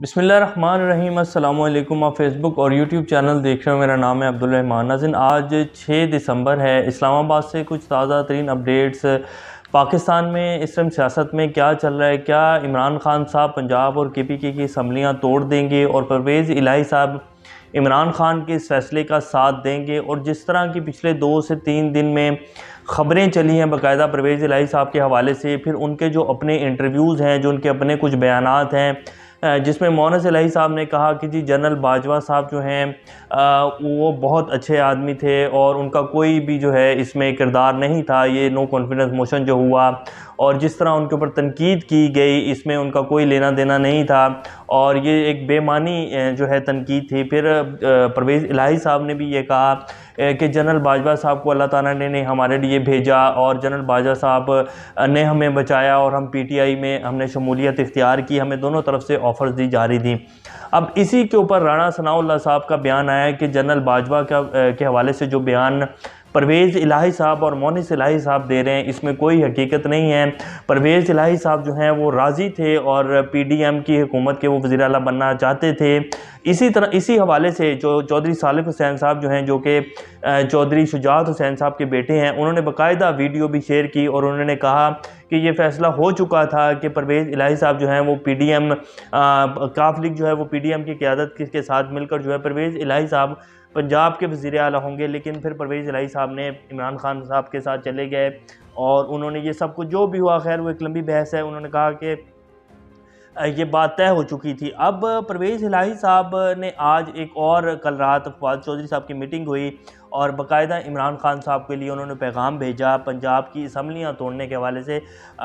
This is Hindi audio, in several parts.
बिस्मिल्लाहिर्रहमानिर्रहीम। अस्सलाम वालेकुम। आप फेसबुक और यूट्यूब चैनल देख रहे हो। मेरा नाम है अब्दुल रहमान। नाज़रीन, आज 6 दिसंबर है। इस्लामाबाद से कुछ ताज़ा तरीन अपडेट्स पाकिस्तान में इस टाइम सियासत में क्या चल रहा है। क्या इमरान खान साहब पंजाब और KPK की असम्बलियाँ तोड़ देंगे और परवेज़ इलाही साहब इमरान खान के इस फैसले का साथ देंगे। और जिस तरह की पिछले 2 से 3 दिन में ख़बरें चली हैं बाकायदा परवेज़ इलाही साहब के हवाले से, फिर उनके जो अपने इंटरव्यूज़ हैं, जो उनके अपने कुछ बयानात हैं, जिसमें मोअज़्ज़ इलाही साहब ने कहा कि जी जनरल बाजवा साहब जो हैं वो बहुत अच्छे आदमी थे और उनका कोई भी जो है इसमें किरदार नहीं था। ये नो कॉन्फिडेंस मोशन जो हुआ और जिस तरह उनके ऊपर तनकीद की गई, इसमें उनका कोई लेना देना नहीं था और ये एक बेमानी जो है तनकीद थी। फिर परवेज़ इलाही साहब ने भी ये कहा कि जनरल बाजवा साहब को अल्लाह ताला ने हमारे लिए भेजा और जनरल बाजवा साहब ने हमें बचाया और हम PTI में हमने शमूलियत इख्तियार की, हमें दोनों तरफ से ऑफ़र्स दी जा रही थी। अब इसी के ऊपर राणा सनाउल्लाह साहब का बयान आया कि जनरल बाजवा के हवाले से जो बयान परवेज़ इलाही साहब और मोअज़्ज़ इलाही साहब दे रहे हैं, इसमें कोई हकीकत नहीं है। परवेज़ इलाही साहब जो हैं वो राज़ी थे और PDM की हुकूमत के वो वज़ीर आला बनना चाहते थे। इसी तरह इसी हवाले से जो चौधरी सालिक हुसैन साहब जो हैं, जो कि चौधरी शुजात हुसैन साहब के बेटे हैं, उन्होंने बाकायदा वीडियो भी शेयर की और उन्होंने कहा कि ये फ़ैसला हो चुका था कि परवेज़ इलाही साहब जो हैं वो PDM काफ लीग जो है वो PDM की क़यादत के साथ मिलकर जो है परवेज़ इलाही साहब पंजाब के वज़ीर आला होंगे। लेकिन फिर परवेज़ इलाही साहब ने इमरान खान साहब के साथ चले गए और उन्होंने ये सब कुछ जो भी हुआ, खैर वो एक लंबी बहस है। उन्होंने कहा कि ये बात तय हो चुकी थी। अब परवेज़ इलाही साहब ने आज एक और कल रात फवाद चौधरी साहब की मीटिंग हुई और बाकायदा इमरान खान साहब के लिए उन्होंने पैगाम भेजा पंजाब की असम्बलियाँ तोड़ने के हवाले से।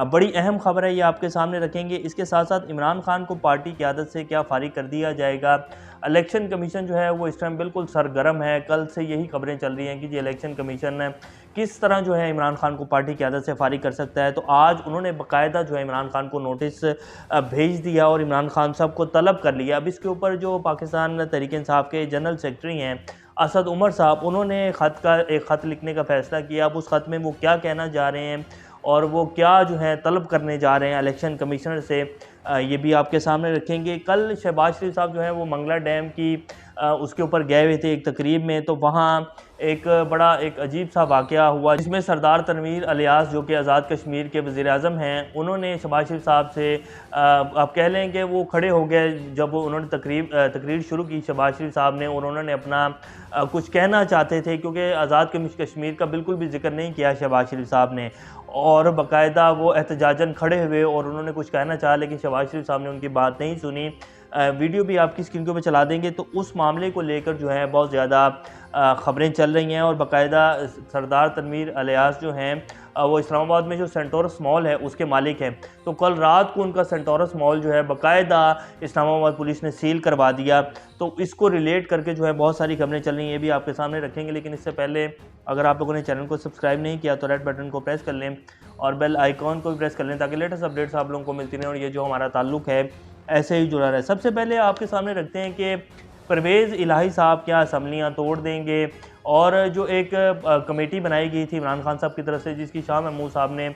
बड़ी अहम खबर है, ये आपके सामने रखेंगे। इसके साथ साथ इमरान खान को पार्टी क़यादत से क्या फ़ारिग कर दिया जाएगा। इलेक्शन कमीशन जो है वो इस टाइम बिल्कुल सरगर्म है। कल से यही खबरें चल रही हैं कि जी इलेक्शन कमीशन किस तरह जो है इमरान खान को पार्टी क़यादत से फ़ारिग कर सकता है। तो आज उन्होंने बाकायदा जो है इमरान खान को नोटिस भेज दिया और इमरान खान साहब को तलब कर लिया। अब इसके ऊपर जो पाकिस्तान तहरीक-ए-इंसाफ के जनरल सेक्रेटरी हैं असद उमर साहब, उन्होंने एक ख़त लिखने का फ़ैसला किया। अब उस ख़त में वो क्या कहना जा रहे हैं और वो क्या जो है तलब करने जा रहे हैं इलेक्शन कमिश्नर से, ये भी आपके सामने रखेंगे। कल शहबाज शरीफ साहब जो हैं वो मंगला डैम की उसके ऊपर गए हुए थे एक तकरीब में, तो वहाँ एक अजीब सा वाक़या हुआ जिसमें सरदार तनवीर अलियास जो कि आज़ाद कश्मीर के वज़ीर आज़म हैं, उन्होंने शहबाज शरीफ साहब से आप कह लें कि वो खड़े हो गए जब उन्होंने तकरीर शुरू की शहबाज शरीफ साहब ने, और उन्होंने अपना कुछ कहना चाहते थे क्योंकि आज़ाद कश्मीर का बिल्कुल भी जिक्र नहीं किया शहबाज शरीफ साहब ने और बाकायदा वो एहतजाजन खड़े हुए और उन्होंने कुछ कहना चाहा लेकिन शहबाज शरीफ साहब ने उनकी बात नहीं सुनी। वीडियो भी आपकी स्क्रीन के ऊपर चला देंगे। तो उस मामले को लेकर जो है बहुत ज़्यादा ख़बरें चल रही हैं और बाकायदा सरदार तनवीर अलियास जो हैं वो इस्लामाबाद में जो सेंटोरस मॉल है उसके मालिक हैं। तो कल रात को उनका सेंटोरस मॉल जो है बाकायदा इस्लामाबाद पुलिस ने सील करवा दिया। तो इसको रिलेट करके जो है बहुत सारी खबरें चल रही हैं, ये भी आपके सामने रखेंगे। लेकिन इससे पहले अगर आप लोगों ने चैनल को सब्सक्राइब नहीं किया तो रेड बटन को प्रेस कर लें और बेल आइकॉन को भी प्रेस कर लें ताकि लेटेस्ट अपडेट्स आप लोगों को मिलती रहें और ये जो हमारा ताल्लुक़ है ऐसे ही जुड़ा रहे। सबसे पहले आपके सामने रखते हैं कि परवेज़ इलाही साहब क्या असम्बलियाँ तोड़ देंगे और जो एक कमेटी बनाई गई थी इमरान खान साहब की तरफ से जिसकी शाह महमूद साहब ने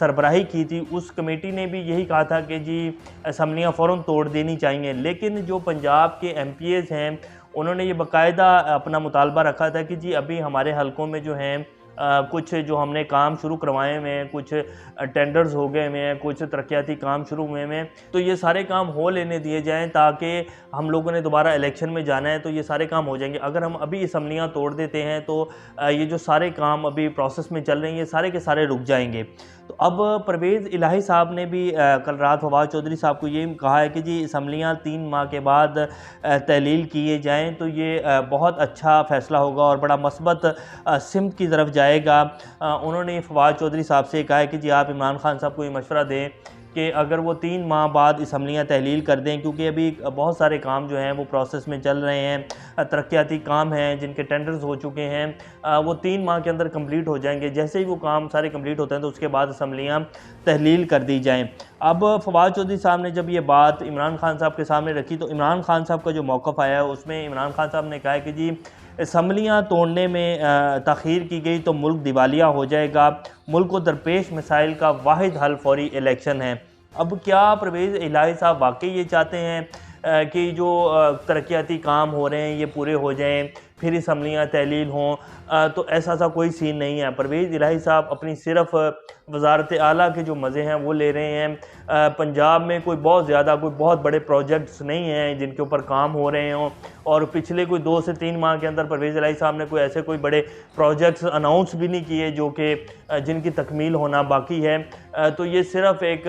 सरबराही की थी, उस कमेटी ने भी यही कहा था कि जी असम्बलियाँ फ़ौरन तोड़ देनी चाहिए। लेकिन जो पंजाब के MPs हैं उन्होंने ये बाकायदा अपना मुतालबा रखा था कि जी अभी हमारे हलकों में जो हैं कुछ जो हमने काम शुरू करवाए हुए हैं, कुछ टेंडर्स हो गए हुए हैं, कुछ तरक्याती काम शुरू हुए हैं, तो ये सारे काम हो लेने दिए जाएं ताकि हम लोगों ने दोबारा इलेक्शन में जाना है तो ये सारे काम हो जाएंगे। अगर हम अभी असम्बलियाँ तोड़ देते हैं तो ये जो सारे काम अभी प्रोसेस में चल रहे हैं ये सारे के सारे रुक जाएंगे। तो अब परवेज़ इलाही साहब ने भी कल रात फवाद चौधरी साहब को ये कहा है कि जी असम्बलियाँ 3 माह के बाद तहलील किए जाएँ तो ये बहुत अच्छा फ़ैसला होगा और बड़ा मस्बत सिमत की तरफ जाएगा। उन्होंने फवाद चौधरी साहब से कहा है कि जी आप इमरान खान साहब को ये मशवरा दें कि अगर वो 3 माह बाद असम्बलियाँ तहलील कर दें, क्योंकि अभी बहुत सारे काम जो हैं वो प्रोसेस में चल रहे हैं, तरक्याती काम हैं जिनके टेंडर्स हो चुके हैं, वो 3 माह के अंदर कंप्लीट हो जाएंगे। जैसे ही वो काम सारे कंप्लीट होते हैं तो उसके बाद असम्बलियाँ तहलील कर दी जाएँ। अब फवाद चौधरी साहब ने जब ये बात इमरान खान साहब के सामने रखी तो इमरान खान साहब का जो मौक़िफ़ आया उसमें इमरान खान साहब ने कहा है कि जी असम्बलियाँ तोड़ने में ताख़ीर की गई तो मुल्क दिवालिया हो जाएगा। मुल्क को दरपेश मसाइल का वाहिद हल फौरी इलेक्शन है। अब क्या परवेज़ इलाही साहब वाकई ये चाहते हैं कि जो तरक्याती काम हो रहे हैं ये पूरे हो जाएं, फिर असम्बलियाँ तहलील हों, तो ऐसा कोई सीन नहीं है। परवेज़ इलाही साहब अपनी सिर्फ वज़ारत आला के जो मज़े हैं वो ले रहे हैं। पंजाब में कोई बहुत बड़े प्रोजेक्ट्स नहीं हैं जिनके ऊपर काम हो रहे हों, और पिछले कोई 2 से 3 माह के अंदर परवेज़ इलाही साहब ने कोई बड़े प्रोजेक्ट्स अनाउंस भी नहीं किए जो कि जिनकी तकमील होना बाकी है। तो ये सिर्फ एक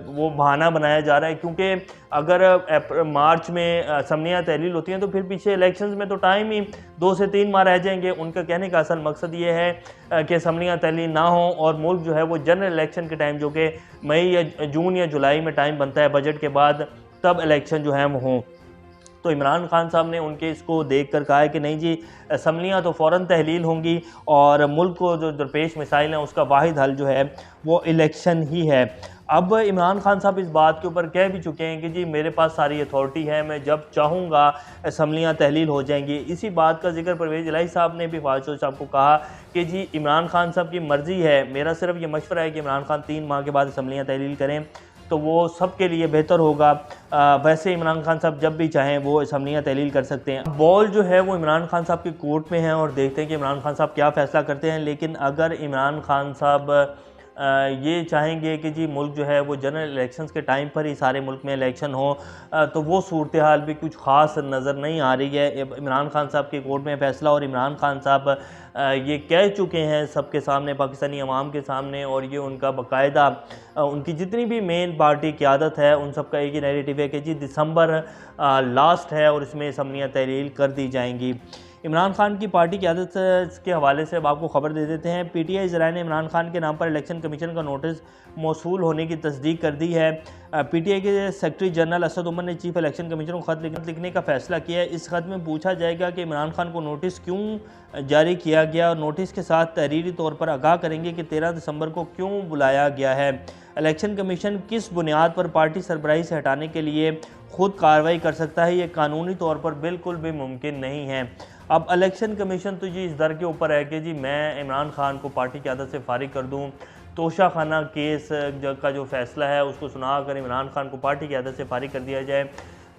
वो बहाना बनाया जा रहा है, क्योंकि अगर मार्च में असम्बलियाँ तहलील होती हैं तो फिर पीछे इलेक्शंस में तो टाइम ही 2 से 3 माह रह जाएंगे। उनका कहने का असल मकसद ये है कि असम्बलियाँ तहलील ना हों और मुल्क जो है वो जनरल इलेक्शन के टाइम, जो कि मई या जून या जुलाई में टाइम बनता है बजट के बाद, तब इलेक्शन जो है वो हों। तो इमरान खान साहब ने उनके इसको देखकर कहा है कि नहीं जी, असम्बलियाँ तो फ़ौरन तहलील होंगी और मुल्क को जो दरपेश मसाइल हैं उसका वाहिद हल जो है वो इलेक्शन ही है। अब इमरान खान साहब इस बात के ऊपर कह भी चुके हैं कि जी मेरे पास सारी अथॉरिटी है, मैं जब चाहूँगा असम्बलियाँ तहलील हो जाएंगी। इसी बात का जिक्र परवेज़ इलाही साहब ने भी फवाद चौधरी साहब को कहा कि जी इमरान खान साहब की मर्ज़ी है, मेरा सिर्फ ये मशवरा है कि इमरान खान 3 माह के बाद असम्बलियाँ तहलील करें तो वो सब के लिए बेहतर होगा। वैसे इमरान खान साहब जब भी चाहें वो असम्बलियाँ तहलील कर सकते हैं। बॉल जो है वो इमरान खान साहब की कोर्ट में है और देखते हैं कि इमरान खान साहब क्या फ़ैसला करते हैं। लेकिन अगर इमरान खान साहब ये चाहेंगे कि जी मुल्क जो है वो जनरल इलेक्शंस के टाइम पर ही सारे मुल्क में इलेक्शन हो, तो वो सूरत हाल भी कुछ ख़ास नज़र नहीं आ रही है। इमरान खान साहब के कोर्ट में फ़ैसला, और इमरान खान साहब ये कह चुके हैं सबके सामने, पाकिस्तानी अवाम के सामने, और ये उनका बाकायदा उनकी जितनी भी मेन पार्टी क़यादत है उन सब का एक ही नैरेटिव है कि जी दिसंबर लास्ट है और इसमें असम्बलियाँ तहलील कर दी जाएंगी। इमरान खान की पार्टी की आदत के हवाले से अब आपको खबर दे देते हैं। पीटीआई ज़राए ने इमरान खान के नाम पर इलेक्शन कमीशन का नोटिस मौसूल होने की तस्दीक कर दी है। पीटीआई के सेक्रेटरी जनरल असद उमर ने चीफ इलेक्शन कमीशन को ख़त लिखने का फ़ैसला किया है। इस ख़त में पूछा जाएगा कि इमरान खान को नोटिस क्यों जारी किया गया, और नोटिस के साथ तहरीरी तौर पर आगाह करेंगे कि 13 दिसंबर को क्यों बुलाया गया है। इलेक्शन कमीशन किस बुनियाद पर पार्टी सरबराही से हटाने के लिए खुद कार्रवाई कर सकता है, ये कानूनी तौर पर बिल्कुल भी मुमकिन नहीं है। अब इलेक्शन कमीशन तो जी इस दर के ऊपर है कि जी मैं इमरान खान को पार्टी की आदत से फारिग कर दूं। तोशा खाना केस का जो फ़ैसला है उसको सुना कर इमरान खान को पार्टी की आदत से फारिग कर दिया जाए।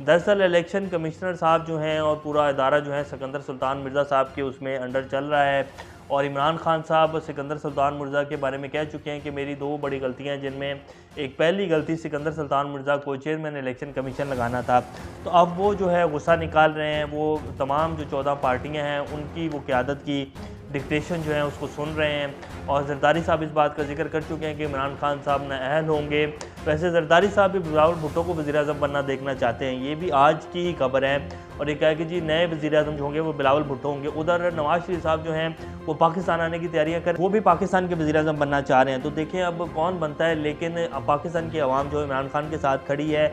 दरअसल इलेक्शन कमिश्नर साहब जो हैं और पूरा इदारा जो है सिकंदर सुल्तान मिर्ज़ा साहब के उसमें अंडर चल रहा है, और इमरान खान साहब सिकंदर सुल्तान मिर्ज़ा के बारे में कह चुके हैं कि मेरी 2 बड़ी गलतियां, जिनमें एक पहली गलती सिकंदर सुल्तान मिर्ज़ा को चेयरमैन इलेक्शन कमीशन लगाना था। तो अब वो जो है गुस्सा निकाल रहे हैं, वो तमाम जो 14 पार्टियां हैं उनकी वो क़यादत की डिक्टेशन जो है उसको सुन रहे हैं, और ज़रदारी साहब इस बात का जिक्र कर चुके हैं कि इमरान खान साहब नाअहल होंगे। वैसे ज़रदारी साहब भी बिलावल भुट्टो को वज़ीर-ए-आज़म बनना देखना चाहते हैं, ये भी आज की ही खबर है, और ये कहा है कि जी नए वज़ीर-ए-आज़म जो होंगे वो बिलावल भुट्टो होंगे। उधर नवाज शरीफ साहब जो हैं वो पाकिस्तान आने की तैयारियां कर, वो भी पाकिस्तान के वज़ीर-ए-आज़म बनना चाह रहे हैं। तो देखें अब कौन बनता है, लेकिन अब पाकिस्तान की आवाम जो इमरान खान के साथ खड़ी है,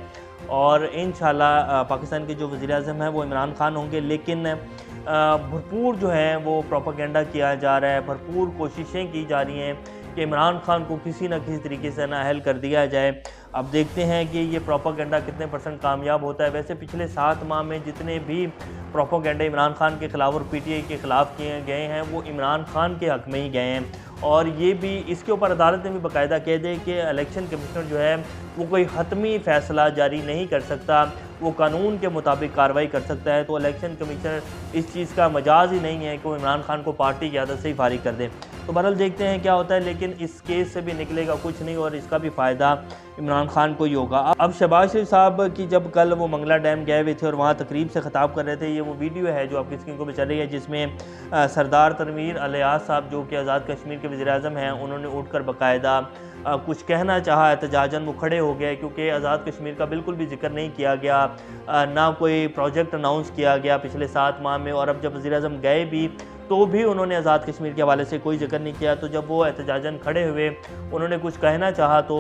और इंशाल्लाह पाकिस्तान के जो वज़ीर-ए-आज़म हैं वो इमरान खान होंगे। लेकिन भरपूर जो है वो प्रोपेगेंडा किया जा रहा है, भरपूर कोशिशें की जा रही हैं कि इमरान खान को किसी न किसी तरीके से नाअहल कर दिया जाए। अब देखते हैं कि ये प्रोपेगेंडा कितने % कामयाब होता है। वैसे पिछले 7 माह में जितने भी प्रोपेगेंडा इमरान खान के ख़िलाफ़ और पीटीआई के ख़िलाफ़ किए गए हैं वो इमरान खान के हक़ में ही गए हैं, और ये भी इसके ऊपर अदालत ने भी बाकायदा कह दिया कि इलेक्शन कमिश्नर जो है वो कोई हतमी फ़ैसला जारी नहीं कर सकता, वो कानून के मुताबिक कार्रवाई कर सकता है। तो इलेक्शन कमिश्नर इस चीज़ का मजाज ही नहीं है कि वो इमरान खान को पार्टी की आदत से ही फारिग कर दे। तो बहरहाल देखते हैं क्या होता है, लेकिन इस केस से भी निकलेगा कुछ नहीं, और इसका भी फ़ायदा इमरान खान को ही होगा। अब शहबाज शरीफ साहब की जब कल वो मंगला डैम गए हुए थे और वहाँ तकरीब से ख़िताब कर रहे थे, ये वो वीडियो है जो आपकी स्क्रीन को भी चल रही है, जिसमें सरदार तनवीर अलियास साहब जो कि आज़ाद कश्मीर के वज़ीर-ए-आज़म हैं, उन्होंने उठकर बाकायदा कुछ कहना चाहा, एहतजाजन वो खड़े हो गए, क्योंकि आज़ाद कश्मीर का बिल्कुल भी जिक्र नहीं किया गया, ना कोई प्रोजेक्ट अनाउंस किया गया पिछले 7 माह में, और अब जब वज़ीर-ए-आज़म गए भी तो भी उन्होंने आज़ाद कश्मीर के हवाले से कोई जिक्र नहीं किया। तो जब वो एहतजाजन खड़े हुए, उन्होंने कुछ कहना चाहा तो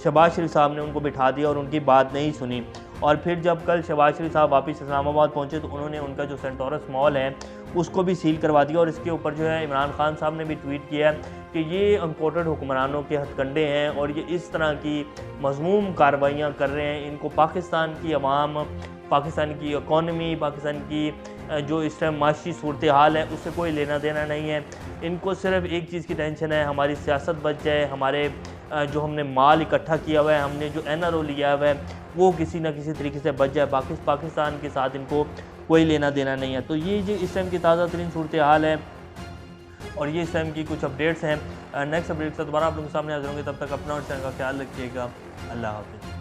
शहबाज शरीफ साहब ने उनको बिठा दिया और उनकी बात नहीं सुनी। और फिर जब कल शहबाज शरीफ साहब वापस इस्लामाबाद पहुँचे तो उन्होंने उनका जो सेंटोरस मॉल है उसको भी सील करवा दिया, और इसके ऊपर जो है इमरान खान साहब ने भी ट्वीट किया कि ये अनकोटेड हुक्मरानों के हथकंडे हैं और ये इस तरह की मज़मूम कार्रवाइयाँ कर रहे हैं। इनको पाकिस्तान की अवाम, पाकिस्तान की इकॉनमी, पाकिस्तान की जो इस टाइम माशी सूरत हाल है उससे कोई लेना देना नहीं है। इनको सिर्फ एक चीज़ की टेंशन है, हमारी सियासत बच जाए, हमारे जो हमने माल इकट्ठा किया हुआ है, हमने जो NRO लिया हुआ है, वो किसी न किसी तरीके से बच जाए। पाकिस्तान के साथ इनको कोई लेना देना नहीं है। तो ये जो इस टाइम की ताज़ा तरीन सूरत हाल है और ये इस टाइम की कुछ अपडेट्स हैं। नेक्स्ट अपडेट से दोबारा आप लोगों के सामने हाजिर होंगे। तब तक अपना और चैनल का ख्याल रखिएगा। अल्लाह हाफ़िज़।